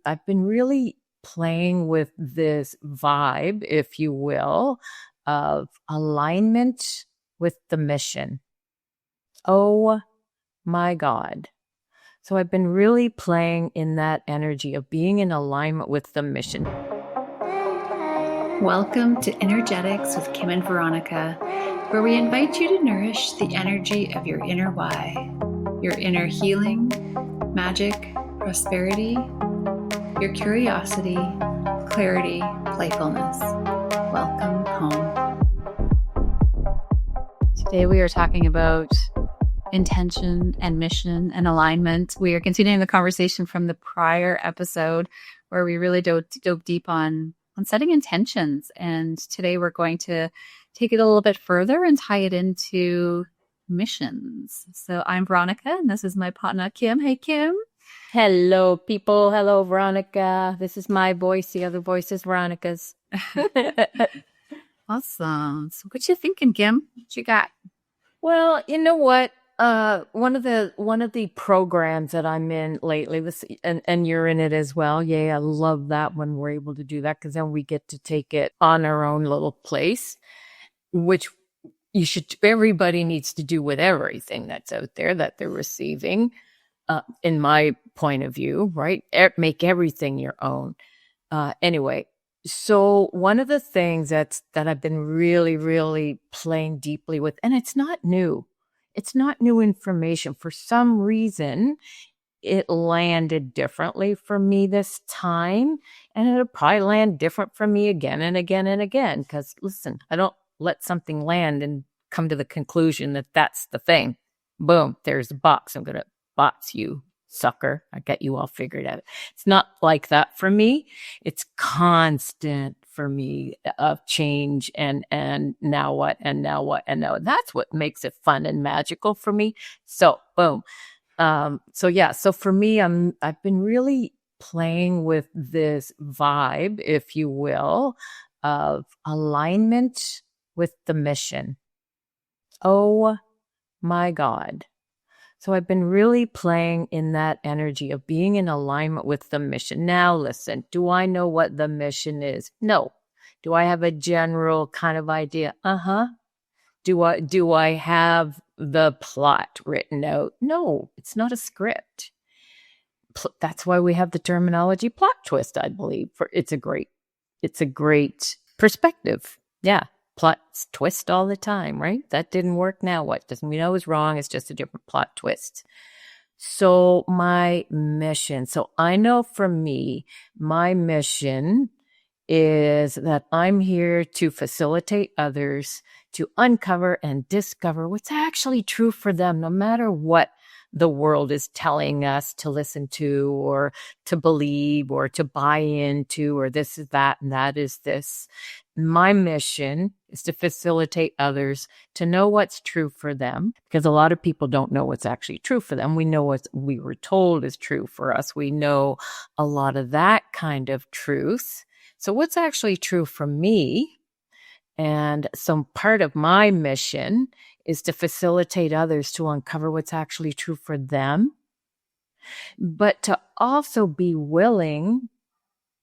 I've been really playing with this vibe, if you will, of alignment with the mission. Oh my God. So I've been really playing in that energy of being in alignment with the mission. Welcome to Energetics with Kim and Veronica, where we invite you to nourish the energy of your inner why, your inner healing, magic, prosperity, your curiosity, clarity, playfulness. Welcome home. Today we are talking about intention and mission and alignment. We are continuing the conversation from the prior episode where we really dove deep on setting intentions. And today we're going to take it a little bit further and tie it into missions. So I'm Veronica, and this is my partner, Kim. Hey, Kim. Hello, people. Hello, Veronica. This is my voice. The other voice is Veronica's. Awesome. So what you thinking, Kim? What you got? Well, you know what? One of the programs that I'm in lately, and you're in it as well. Yay, I love that when we're able to do that, because then we get to take it on our own little place, which everybody needs to do with everything that's out there that they're receiving. In my point of view, right? Make everything your own. Anyway, so one of the things that I've been really, really playing deeply with, and it's not new. It's not new information. For some reason, it landed differently for me this time, and it'll probably land different for me again and again and again. Because listen, I don't let something land and come to the conclusion that that's the thing. Boom, there's a box. I'm going to box you, sucker. I got you all figured out. It's not like that for me. It's constant for me of change and now what and now what and now. That's what makes it fun and magical for me. So boom. So for me, I've been really playing with this vibe, if you will, of alignment with the mission. Oh my God. So I've been really playing in that energy of being in alignment with the mission. Now, listen, do I know what the mission is? No. Do I have a general kind of idea? Do I have the plot written out? No, it's not a script. That's why we have the terminology plot twist, I believe. It's a great perspective. Yeah. Plots twist all the time, right? That didn't work. Now what? Doesn't mean I was wrong. It's just a different plot twist. So my mission. So I know for me, my mission is that I'm here to facilitate others to uncover and discover what's actually true for them, no matter what the world is telling us to listen to or to believe or to buy into, or this is that and that is this. My mission is to facilitate others to know what's true for them, because a lot of people don't know what's actually true for them. We know what we were told is true for us. We know a lot of that kind of truth. So what's actually true for me? And some part of my mission is to facilitate others to uncover what's actually true for them, but to also be willing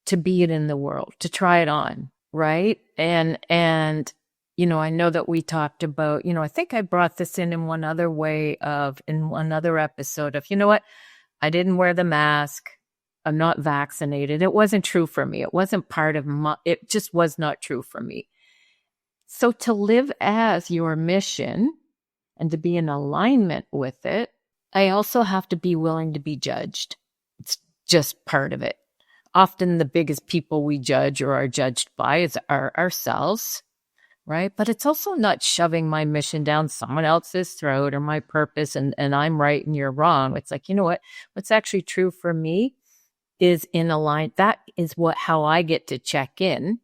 to be it in the world, to try it on, right? And I know that we talked about, I think I brought this in one other episode of, you know what? I didn't wear the mask. I'm not vaccinated. It wasn't true for me. It wasn't it just was not true for me. So to live as your mission and to be in alignment with it, I also have to be willing to be judged. It's just part of it. Often the biggest people we judge or are judged by are ourselves, right? But it's also not shoving my mission down someone else's throat or my purpose and I'm right and you're wrong. It's like, you know what? What's actually true for me is in alignment. That is how I get to check in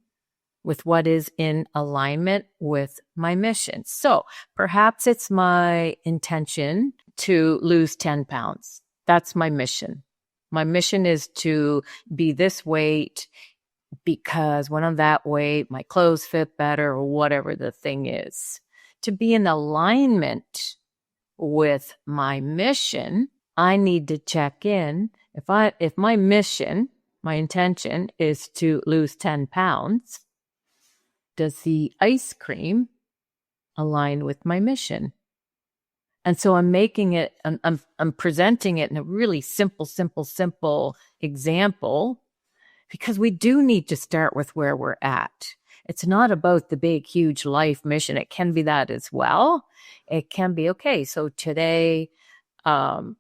with what is in alignment with my mission. So perhaps it's my intention to lose 10 pounds. That's my mission. My mission is to be this weight because when I'm that weight, my clothes fit better or whatever the thing is. To be in alignment with my mission, I need to check in. If my mission my intention is to lose 10 pounds. Does the ice cream align with my mission? And so I'm making it, I'm presenting it in a really simple example, because we do need to start with where we're at. It's not about the big, huge life mission. It can be that as well. It can be, okay, so today, so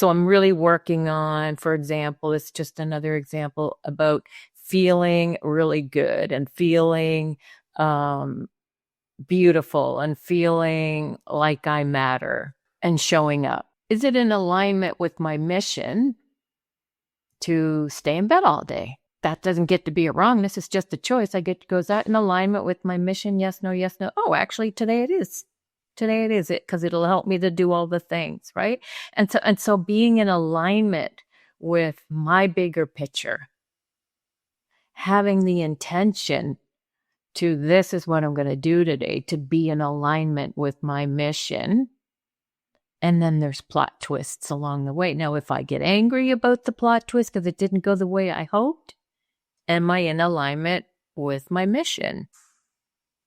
I'm really working on, for example, it's just another example about feeling really good and feeling beautiful and feeling like I matter and showing up. Is it in alignment with my mission to stay in bed all day? That doesn't get to be a wrongness. It's just a choice. I get to go, is that in alignment with my mission? Yes, no, yes, no. Oh, actually, today it is. Today it is, because it'll help me to do all the things, right? And so being in alignment with my bigger picture, having the intention to, this is what I'm going to do today, to be in alignment with my mission. And then there's plot twists along the way. Now, if I get angry about the plot twist because it didn't go the way I hoped, am I in alignment with my mission?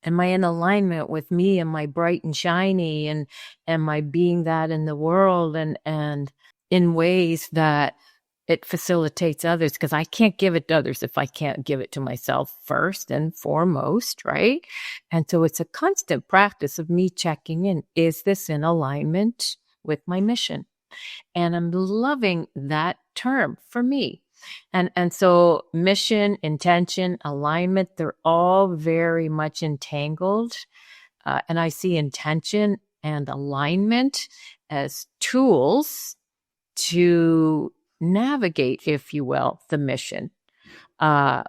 Am I in alignment with me and my bright and shiny, and am I being that in the world and in ways that it facilitates others? Because I can't give it to others if I can't give it to myself first and foremost, right? And so it's a constant practice of me checking in. Is this in alignment with my mission? And I'm loving that term for me. And so mission, intention, alignment, they're all very much entangled. And I see intention and alignment as tools to navigate, if you will, the mission, to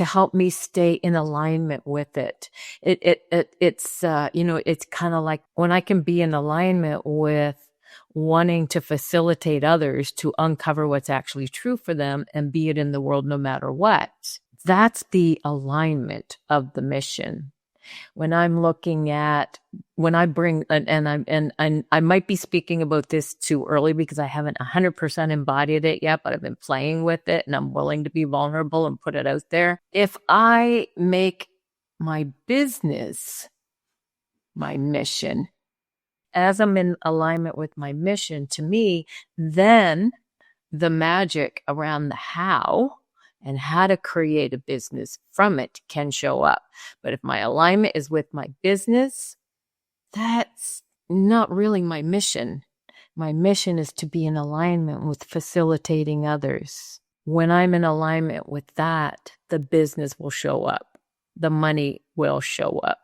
help me stay in alignment with it. It's it's kind of like when I can be in alignment with wanting to facilitate others to uncover what's actually true for them and be it in the world no matter what. That's the alignment of the mission. When I'm looking at, when I bring, and I might be speaking about this too early because I haven't 100% embodied it yet, but I've been playing with it and I'm willing to be vulnerable and put it out there. If I make my business my mission, as I'm in alignment with my mission, to me, then the magic around the how and how to create a business from it can show up. But if my alignment is with my business, that's not really my mission. My mission is to be in alignment with facilitating others. When I'm in alignment with that, the business will show up. The money will show up.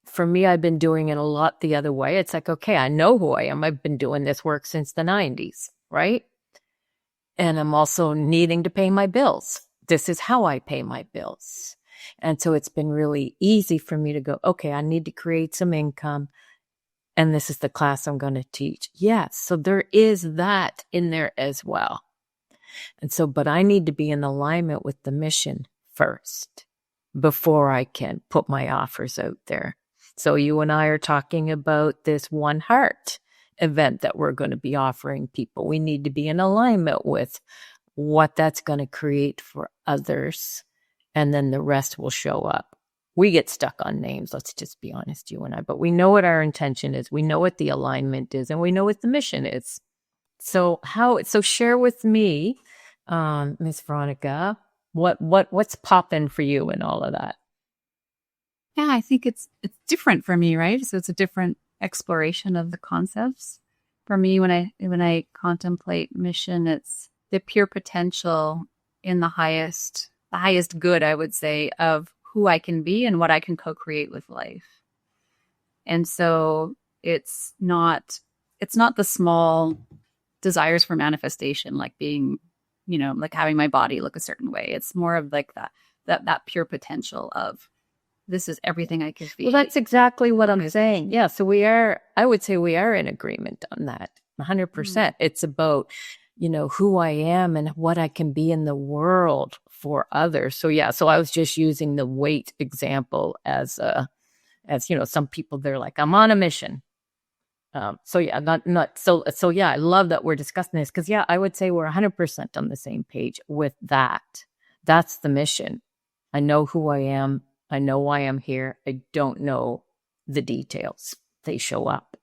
For me, I've been doing it a lot the other way. It's like, okay, I know who I am. I've been doing this work since the 90s, right? And I'm also needing to pay my bills. This is how I pay my bills. And so it's been really easy for me to go, okay, I need to create some income. And this is the class I'm going to teach. Yes. So there is that in there as well. And so, but I need to be in alignment with the mission first before I can put my offers out there. So you and I are talking about this One Heart event that we're going to be offering people. We need to be in alignment with what that's going to create for others, and then the rest will show up. We get stuck on names, let's just be honest, you and I, but we know what our intention is. We know what the alignment is, and we know what the mission is. So share with me, Miss Veronica, what's popping for you in all of that? Yeah, I think it's different for me, right? So it's a different exploration of the concepts. For me, when I contemplate mission, it's the pure potential in the highest good, I would say, of who I can be and what I can co-create with life. And so it's not the small desires for manifestation, like being, like having my body look a certain way. It's more of like that pure potential of, this is everything I could be. Well, that's exactly what I'm saying. Yeah. So I would say we are in agreement on that 100%. Mm-hmm. It's about, who I am and what I can be in the world for others. So yeah. So I was just using the weight example as some people, they're like, I'm on a mission. So yeah, so yeah, I love that we're discussing this, because yeah, I would say we're 100% on the same page with that. That's the mission. I know who I am. I know why I'm here. I don't know the details. They show up.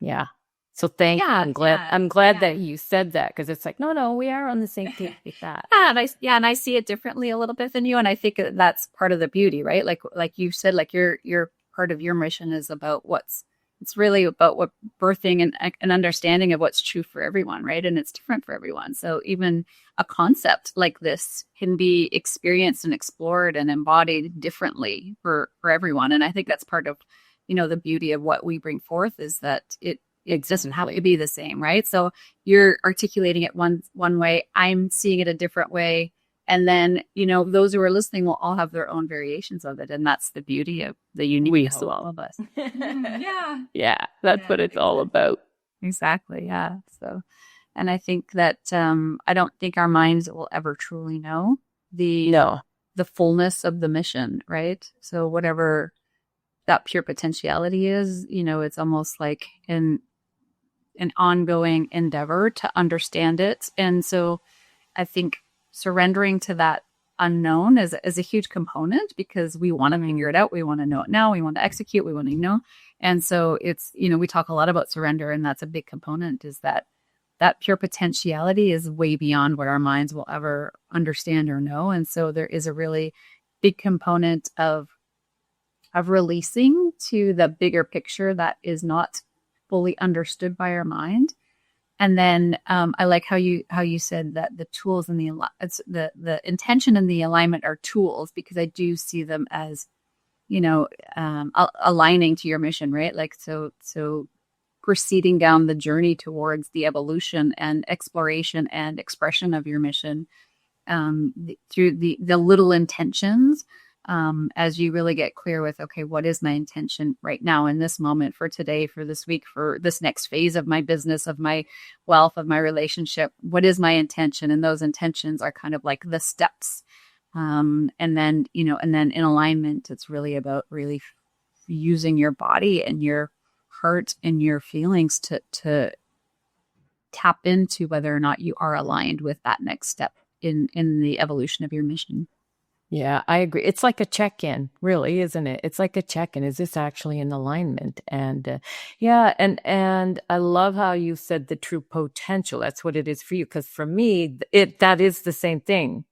Yeah. So thank you. Yeah, I'm glad that you said that, because it's like, no, we are on the same page with that. and I see it differently a little bit than you, and I think that's part of the beauty, right? Like you said, like your part of your mission is about it's really about what birthing and an understanding of what's true for everyone, right? And it's different for everyone. So even a concept like this can be experienced and explored and embodied differently for everyone, and I think that's part of the beauty of what we bring forth is that it doesn't have to be the same, right? So you're articulating it one way, I'm seeing it a different way, and then those who are listening will all have their own variations of it, and that's the beauty of the uniqueness of all of us. Yeah, that's what it's all about. Exactly. Yeah. So, and I think that I don't think our minds will ever truly know No. the fullness of the mission, right? So whatever that pure potentiality is, it's almost like an ongoing endeavor to understand it. And so I think surrendering to that unknown is a huge component, because we want to figure it out. We want to know it now. We want to execute. We want to know. And so it's, we talk a lot about surrender, and that's a big component, is that pure potentiality is way beyond what our minds will ever understand or know. And so there is a really big component of releasing to the bigger picture that is not fully understood by our mind. And then I like how you said that the tools and the intention and the alignment are tools, because I do see them as aligning to your mission, right? Like so proceeding down the journey towards the evolution and exploration and expression of your mission through the little intentions. As you really get clear with, okay, what is my intention right now in this moment, for today, for this week, for this next phase of my business, of my wealth, of my relationship? What is my intention? And those intentions are kind of like the steps. And then in alignment, it's really about really using your body and your heart and your feelings to tap into whether or not you are aligned with that next step in the evolution of your mission. Yeah, I agree. It's like a check-in, really, isn't it? It's like a check-in. Is this actually in alignment? And yeah, and I love how you said the true potential. That's what it is for you. Because for me, that is the same thing.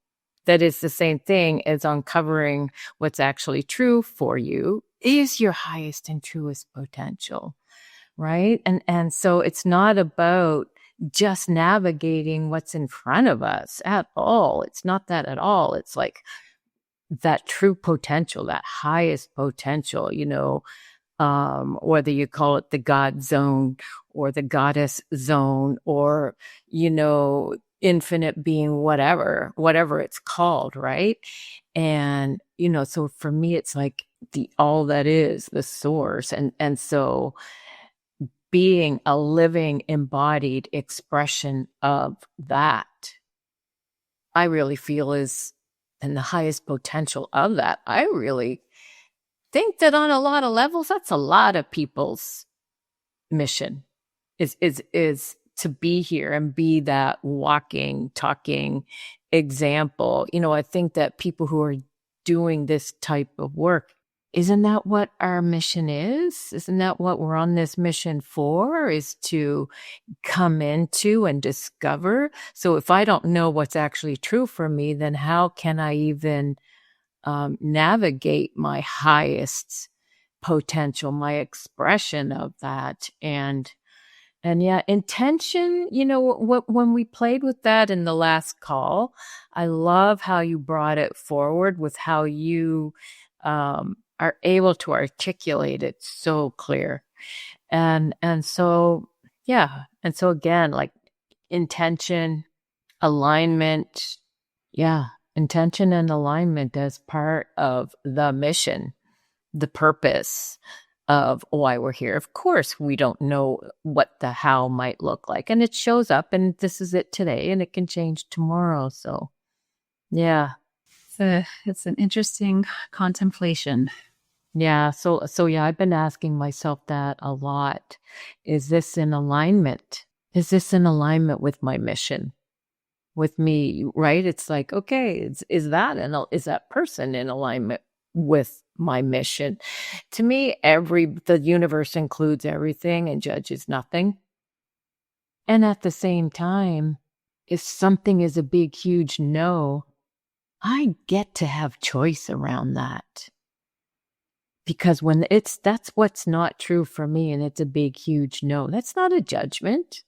That is the same thing as uncovering what's actually true for you is your highest and truest potential, right? And so it's not about just navigating what's in front of us at all. It's not that at all. It's like that true potential, that highest potential, whether you call it the God zone or the goddess zone, or, infinite being, whatever it's called. Right. And, so for me, it's like the all that is the source. And so being a living embodied expression of that, I really feel is, and the highest potential of that. I really think that on a lot of levels, that's a lot of people's mission is to be here and be that walking, talking example. I think that people who are doing this type of work, isn't that what our mission is? Isn't that what we're on this mission for, is to come into and discover? So if I don't know what's actually true for me, then how can I even navigate my highest potential, my expression of that? And yeah, intention, when we played with that in the last call, I love how you brought it forward with how you are able to articulate it so clear. And so, yeah. And so again, like intention, alignment. Yeah. Intention and alignment as part of the mission, the purpose of why we're here. Of course, we don't know what the how might look like, and it shows up, and this is it today, and it can change tomorrow. So, yeah. It's an interesting contemplation. Yeah. So yeah, I've been asking myself that a lot. Is this in alignment? Is this in alignment with my mission? With me, right? It's like, okay, is that person in alignment with my mission? To me, the universe includes everything and judges nothing. And at the same time, if something is a big, huge no, I get to have choice around that. Because that's what's not true for me, and it's a big, huge no. That's not a judgment.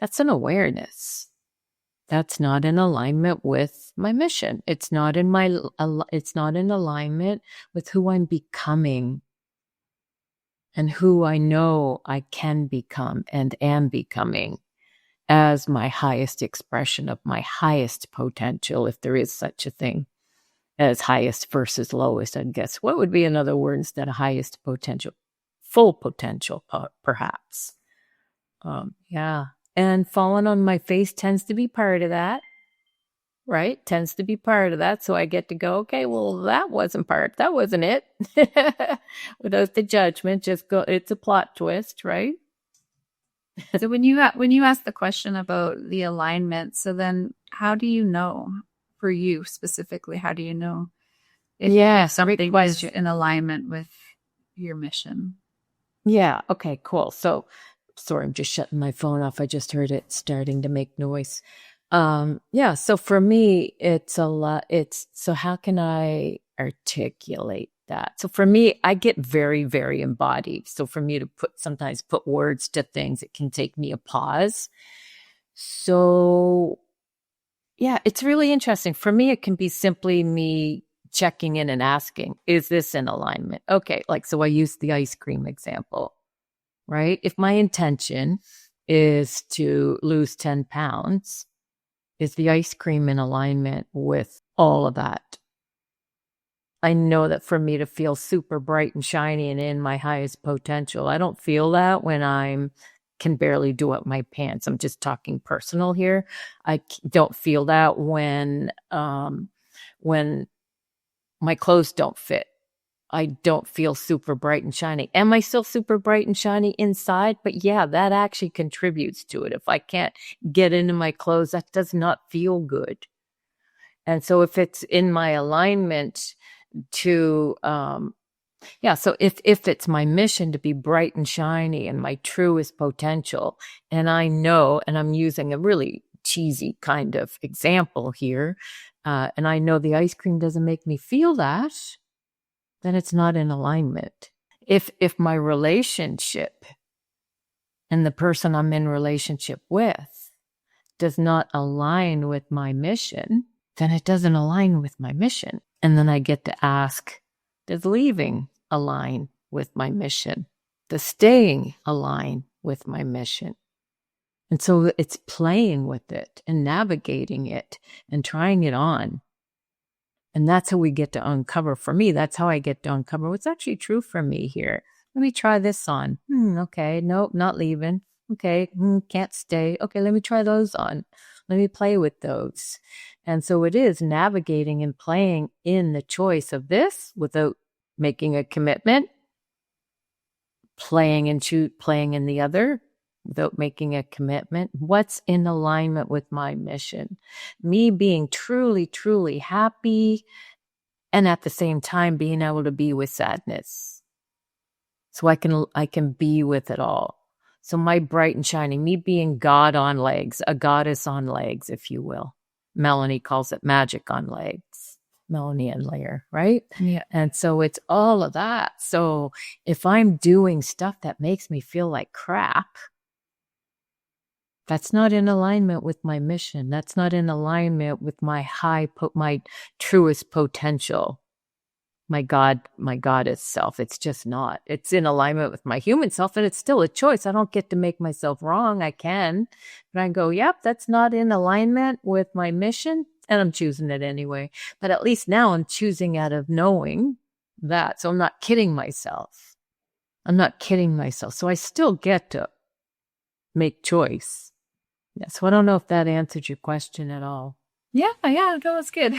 That's an awareness. That's not in alignment with my mission. It's not in alignment with who I'm becoming and who I know I can become and am becoming as my highest expression of my highest potential, if there is such a thing as highest versus lowest. I guess what would be another word instead of highest potential? Full potential, perhaps. Yeah. And falling on my face tends to be part of that, right? Tends to be part of that. So I get to go, okay, well, that wasn't it. Without the judgment, just go, it's a plot twist, right? So when you ask the question about the alignment, so then how do you know, for you specifically, how do you know if Yes, great something is question. in alignment with your mission? Yeah. Okay, cool. So sorry, I'm just shutting my phone off. I just heard it starting to make noise. Yeah. So for me, it's a lot. So how can I articulate that? So for me, I get very, very embodied. So for me to sometimes put words to things, it can take me a pause. So yeah, it's really interesting. For me, it can be simply me checking in and asking, is this in alignment? Okay. So I used the ice cream example, right? If my intention is to lose 10 pounds, is the ice cream in alignment with all of that? I know that for me to feel super bright and shiny and in my highest potential, I don't feel that when I can barely do up my pants. I'm just talking personal here. I don't feel that when my clothes don't fit. I don't feel super bright and shiny. Am I still super bright and shiny inside? But yeah, that actually contributes to it. If I can't get into my clothes, that does not feel good. And so if it's in my alignment to, so if it's my mission to be bright and shiny and my truest potential, and I know, and I'm using a really cheesy kind of example here, and I know the ice cream doesn't make me feel that, then it's not in alignment. If my relationship and the person I'm in relationship with does not align with my mission, then it doesn't align with my mission. And then I get to ask, does leaving align with my mission? Does staying align with my mission? And so it's playing with it and navigating it and trying it on. And that's how we get to uncover. For me, that's how I get to uncover what's actually true for me here. Let me try this on. Okay. Nope, not leaving. Okay. Can't stay. Okay. Let me try those on. Let me play with those. And so it is navigating and playing in the choice of this without making a commitment, playing in the other without making a commitment. What's in alignment with my mission? Me being truly, truly happy, and at the same time being able to be with sadness. So I can be with it all. So my bright and shiny, me being God on legs, a goddess on legs, if you will. Melanie calls it magic on legs. Melanie and Layer, right? Yeah. And so it's all of that. So if I'm doing stuff that makes me feel like crap, that's not in alignment with my mission. That's not in alignment with my my truest potential. My goddess self. It's just not. It's in alignment with my human self, and it's still a choice. I don't get to make myself wrong. I can, but I go, yep, that's not in alignment with my mission, and I'm choosing it anyway. But at least now I'm choosing out of knowing that. So I'm not kidding myself. So I still get to make choice. Yeah. So I don't know if that answered your question at all. Yeah, no, it's good.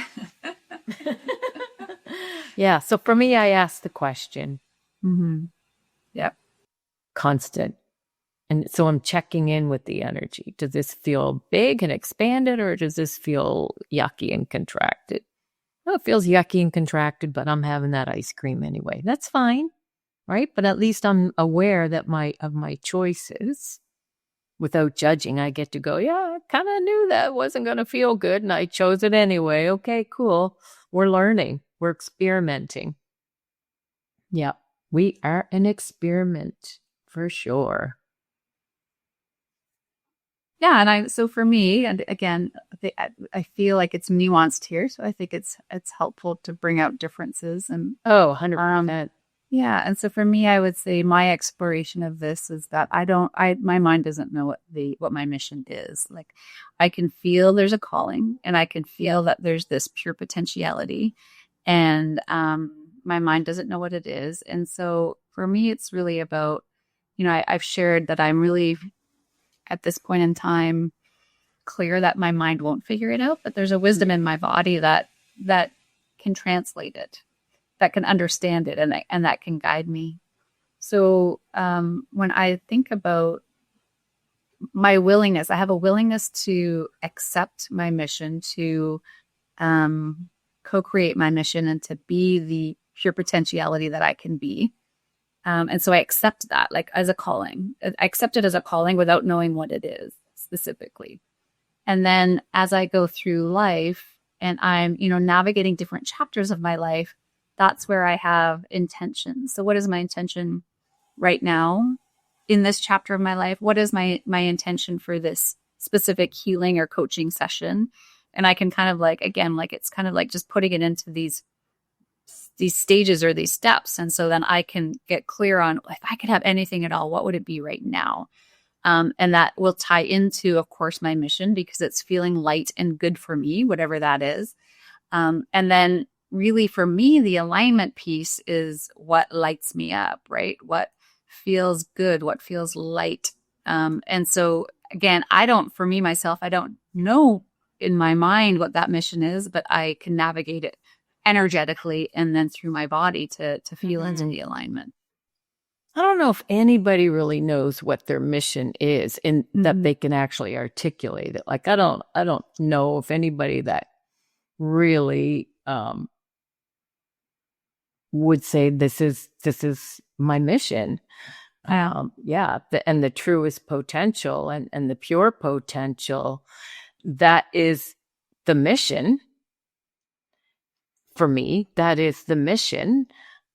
Yeah. So for me, I ask the question Mm-hmm. Yep. constant. And so I'm checking in with the energy. Does this feel big and expanded, or does this feel yucky and contracted? Well, it feels yucky and contracted, but I'm having that ice cream anyway. That's fine, right? But at least I'm aware that of my choices without judging. I get to go, yeah, I kind of knew that wasn't going to feel good, and I chose it anyway. Okay, cool. We're learning. We're experimenting. Yeah, we are an experiment for sure. Yeah, and so for me, and again, I feel like it's nuanced here, so I think it's helpful to bring out differences and Oh, um 100%. yeah, and so for me, I would say my exploration of this is that my mind doesn't know what my mission is. Like, I can feel there's a calling, and I can feel that there's this pure potentiality, and my mind doesn't know what it is. And so for me, it's really about, I've shared that I'm really at this point in time clear that my mind won't figure it out, but there's a wisdom in my body that can translate it, that can understand it, and that can guide me. So when I think about my willingness, I have a willingness to accept my mission, to co-create my mission, and to be the pure potentiality that I can be. And so I accept that, like, as a calling. I accept it as a calling without knowing what it is specifically. And then as I go through life and I'm, navigating different chapters of my life, that's where I have intention. So what is my intention right now in this chapter of my life? What is my intention for this specific healing or coaching session? And I can kind of like, again, like, it's kind of like just putting it into these stages or these steps. And so then I can get clear on, if I could have anything at all, what would it be right now? And that will tie into, of course, my mission, because it's feeling light and good for me, whatever that is. And then really for me, the alignment piece is what lights me up, right? What feels good, what feels light. And so again, for me, myself, I don't know in my mind what that mission is, but I can navigate it energetically and then through my body to feel into the alignment. I don't know if anybody really knows what their mission is and that they can actually articulate it. Like, I don't know if anybody that really would say this is my mission. Yeah, and the truest potential and the pure potential, that is the mission. For me, that is the mission,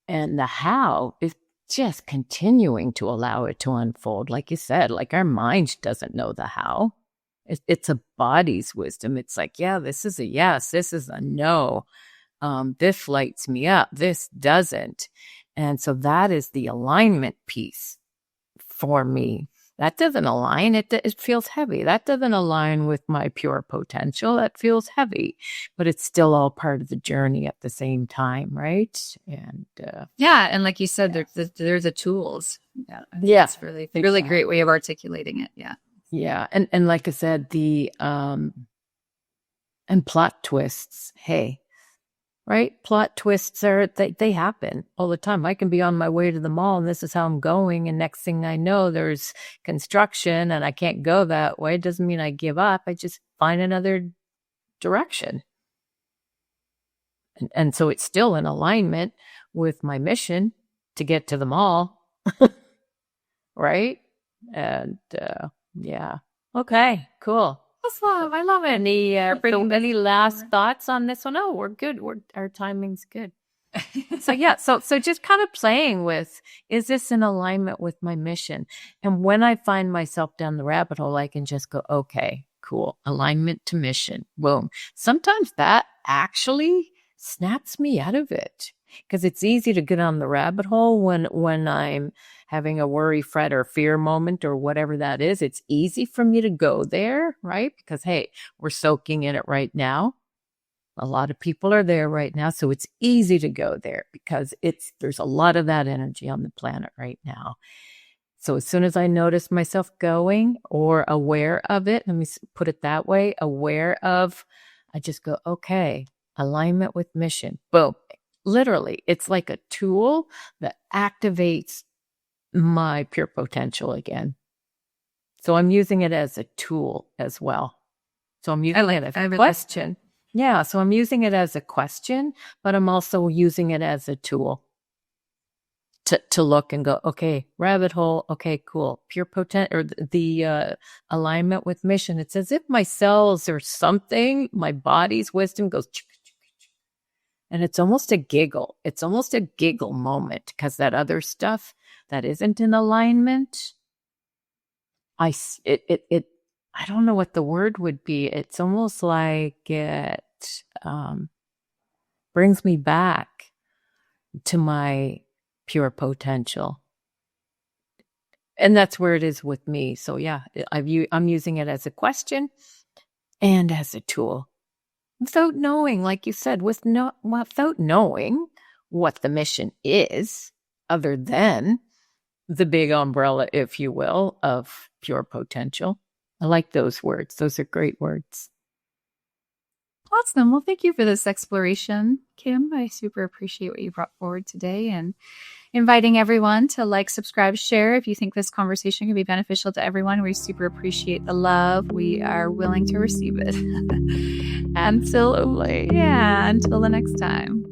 and the how is just continuing to allow it to unfold. Like you said, like, our mind doesn't know the how. It's a body's wisdom. It's like, yeah, this is a yes, this is a no. This lights me up, this doesn't. And so that is the alignment piece for me. That doesn't align. It feels heavy. That doesn't align with my pure potential. That feels heavy, but it's still all part of the journey at the same time, right? And yeah, and like you said, there's the tools. Yeah, it's really great way of articulating it. Yeah, yeah, and like I said, the and plot twists. Hey, right? Plot twists they happen all the time. I can be on my way to the mall and this is how I'm going, and next thing I know, there's construction and I can't go that way. It doesn't mean I give up. I just find another direction. And so it's still in alignment with my mission to get to the mall. Right? And yeah. Okay, cool. Awesome. I love it. Any last thoughts on this one? Oh, we're good. Our timing's good. So yeah, so just kind of playing with, is this in alignment with my mission? And when I find myself down the rabbit hole, I can just go, okay, cool. Alignment to mission. Boom. Sometimes that actually snaps me out of it, because it's easy to get on the rabbit hole when I'm having a worry, fret, or fear moment, or whatever that is. It's easy for me to go there, right? Because, hey, we're soaking in it right now. A lot of people are there right now. So it's easy to go there because there's a lot of that energy on the planet right now. So as soon as I notice myself going, or aware of it, let me put it that way, aware of, I just go, okay, alignment with mission. Boom. literally, it's like a tool that activates my pure potential again. So I'm using it as a tool as well. So I'm using it as a question. Yeah, so I'm using it as a question, but I'm also using it as a tool to look and go, okay, rabbit hole. Okay, cool. Pure potential, or the alignment with mission. It's as if my cells or something, my body's wisdom goes, and it's almost a giggle. It's almost a giggle moment, because that other stuff that isn't in alignment, I don't know what the word would be. It's almost like it brings me back to my pure potential. And that's where it is with me. So yeah, I'm using it as a question and as a tool. Without knowing, like you said, without knowing what the mission is, other than the big umbrella, if you will, of pure potential. I like those words. Those are great words. Awesome. Well, thank you for this exploration, Kim. I super appreciate what you brought forward today, and inviting everyone to like, subscribe, share if you think this conversation can be beneficial to everyone. We super appreciate the love. We are willing to receive it. Absolutely. Yeah. Until the next time.